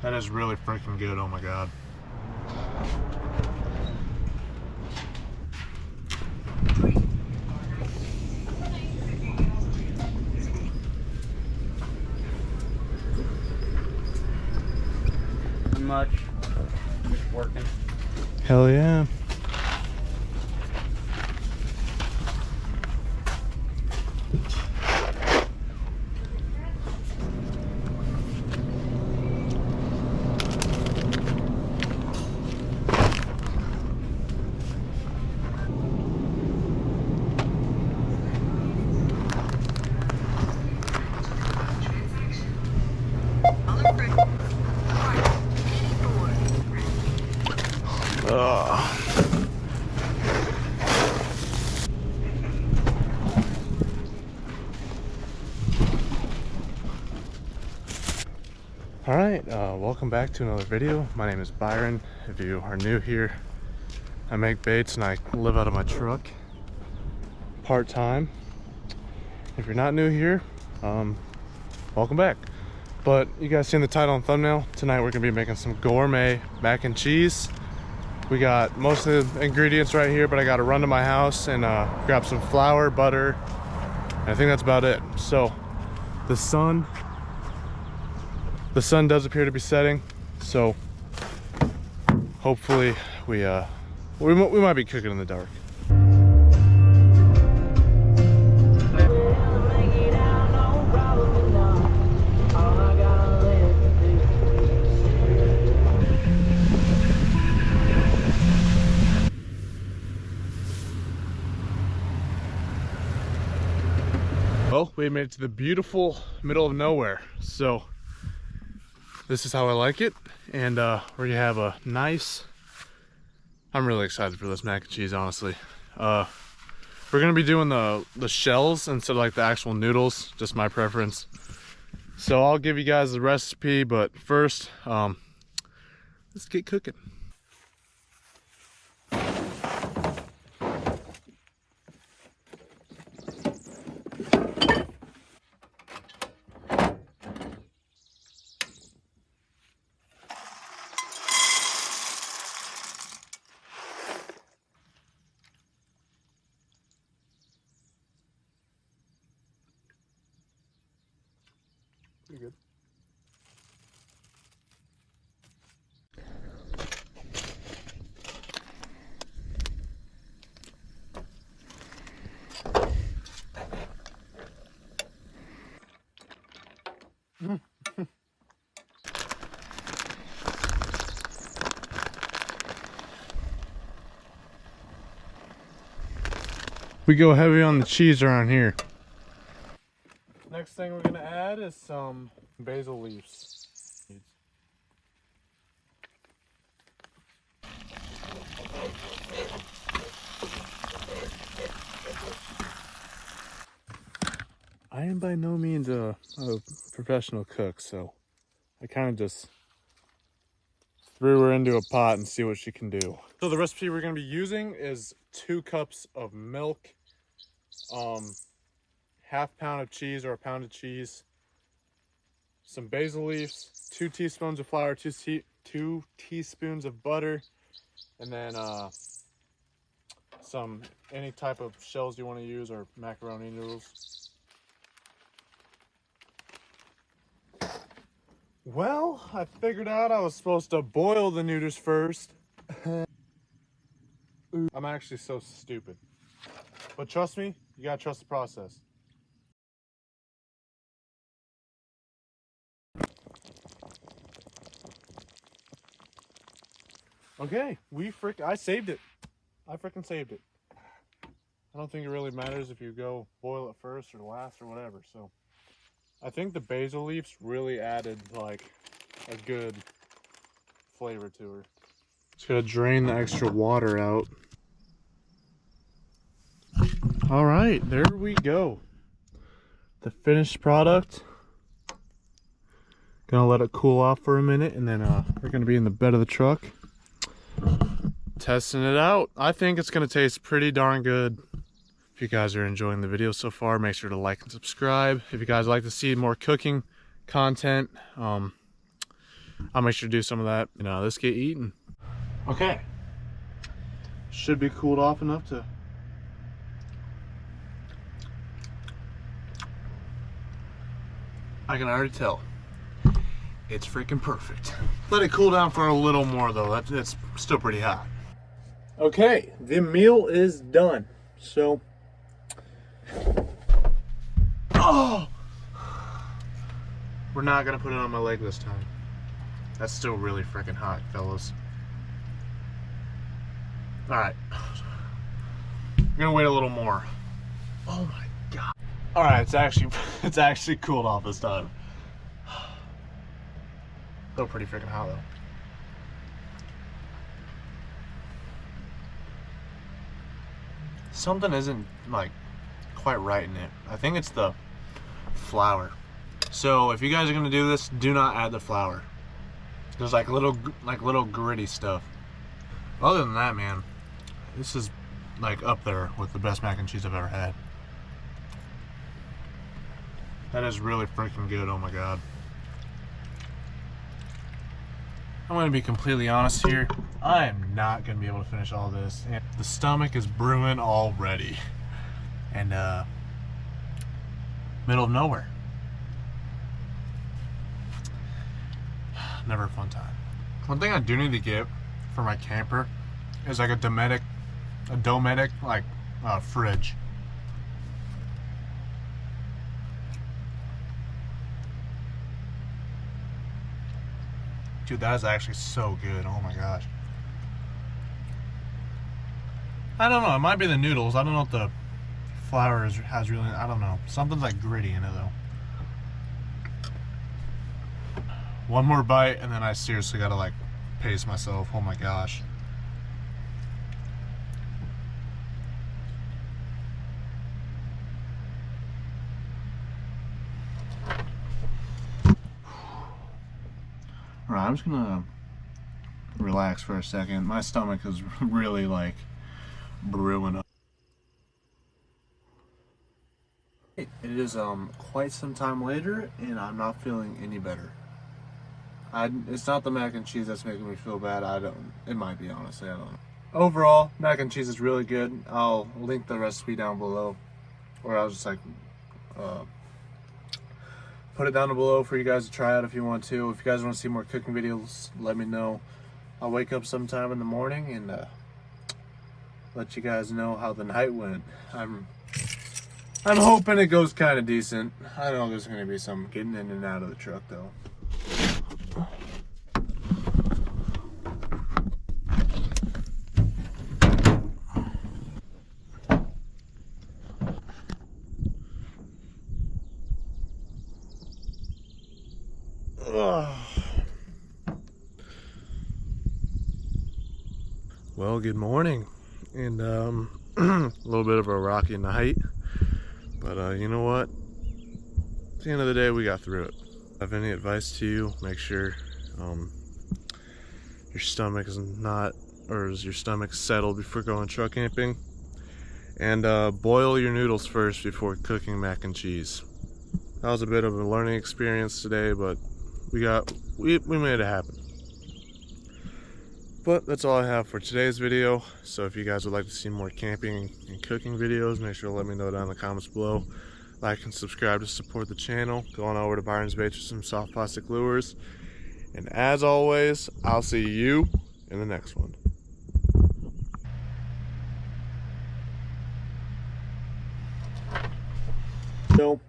That is really freaking good, oh my god. Not much. Just working. Hell yeah. Alright, welcome back to another video. My name is Byron. If you are new here, I make baits and I live out of my truck part-time. If you're not new here, welcome back. But you guys seen the title and thumbnail. Tonight we're gonna be making some gourmet mac and cheese. We got most of the ingredients right here, but I gotta run to my house and grab some flour, butter, and I think that's about it. So the sun does appear to be setting, so hopefully we might be cooking in the dark. Well, we made it to the beautiful middle of nowhere, so this is how I like it, and we're gonna have a nice, I'm really excited for this mac and cheese, honestly. We're gonna be doing the shells instead of like the actual noodles, just my preference. So I'll give you guys the recipe, but first, let's get cooking. Pretty good. We go heavy on the cheese around here. Next thing we're gonna add is some basil leaves. I am by no means a professional cook, so I kind of just threw her into a pot and see what she can do. So the recipe we're gonna be using is 2 cups of milk, half pound of cheese or a pound of cheese, some basil leaves, 2 teaspoons of flour, 2 teaspoons of butter, and then any type of shells you want to use or macaroni noodles. Well, I figured out I was supposed to boil the noodles first. I'm actually so stupid. But trust me, you gotta trust the process. Okay, I saved it. I freaking saved it. I don't think it really matters if you go boil it first or last or whatever, so. I think the basil leaves really added like a good flavor to her. Just gotta drain the extra water out. All right, there we go. The finished product. Gonna let it cool off for a minute, and then we're gonna be in the bed of the truck testing it out. I think it's gonna taste pretty darn good. If you guys are enjoying the video so far, make sure to like and subscribe. If you guys like to see more cooking content, I'll make sure to do some of that. Let's get eating. Okay. Should be cooled off enough to. I can already tell. It's freaking perfect. Let it cool down for a little more though. It's still pretty hot. Okay, the meal is done. So, oh, we're not gonna put it on my leg this time. That's still really freaking hot, fellas. All right, I'm gonna wait a little more. Oh my god. All right, it's actually cooled off this time. Still pretty freaking hot though. Something isn't like quite right in it. I think it's the flour. So if you guys are gonna do this, do not add the flour. There's like little gritty stuff. Other than that, man, this is like up there with the best mac and cheese I've ever had. That is really freaking good. Oh my god. I'm gonna be completely honest here. I am not gonna be able to finish all this. And the stomach is brewing already. And middle of nowhere. Never a fun time. One thing I do need to get for my camper is like a Dometic like fridge. Dude, that is actually so good. Oh my gosh. I don't know. It might be the noodles. I don't know if the flour has really. I don't know. Something's like gritty in it though. One more bite and then I seriously gotta like pace myself. Oh my gosh. Alright, I'm just gonna relax for a second. My stomach is really like brewing up. It is quite some time later and I'm not feeling any better. It's not the mac and cheese that's making me feel bad. It might be, honestly, I don't know. Overall, mac and cheese is really good. I'll link the recipe down below, or I'll just like put it down below for you guys to try out if you want to. If you guys want to see more cooking videos, let me know. I'll wake up sometime in the morning and let you guys know how the night went. I'm hoping it goes kind of decent. I know there's going to be some getting in and out of the truck though. Well, good morning, and a little bit of a rocky night, but you know what? At the end of the day, we got through it. If I have any advice to you, make sure your stomach is not, or is your stomach settled before going truck camping, and boil your noodles first before cooking mac and cheese. That was a bit of a learning experience today, but we made it happen. But that's all I have for today's video. So if you guys would like to see more camping and cooking videos, make sure to let me know down in the comments below. Like and subscribe to support the channel. Go on over to Byron's Baits for some soft plastic lures. And as always, I'll see you in the next one. So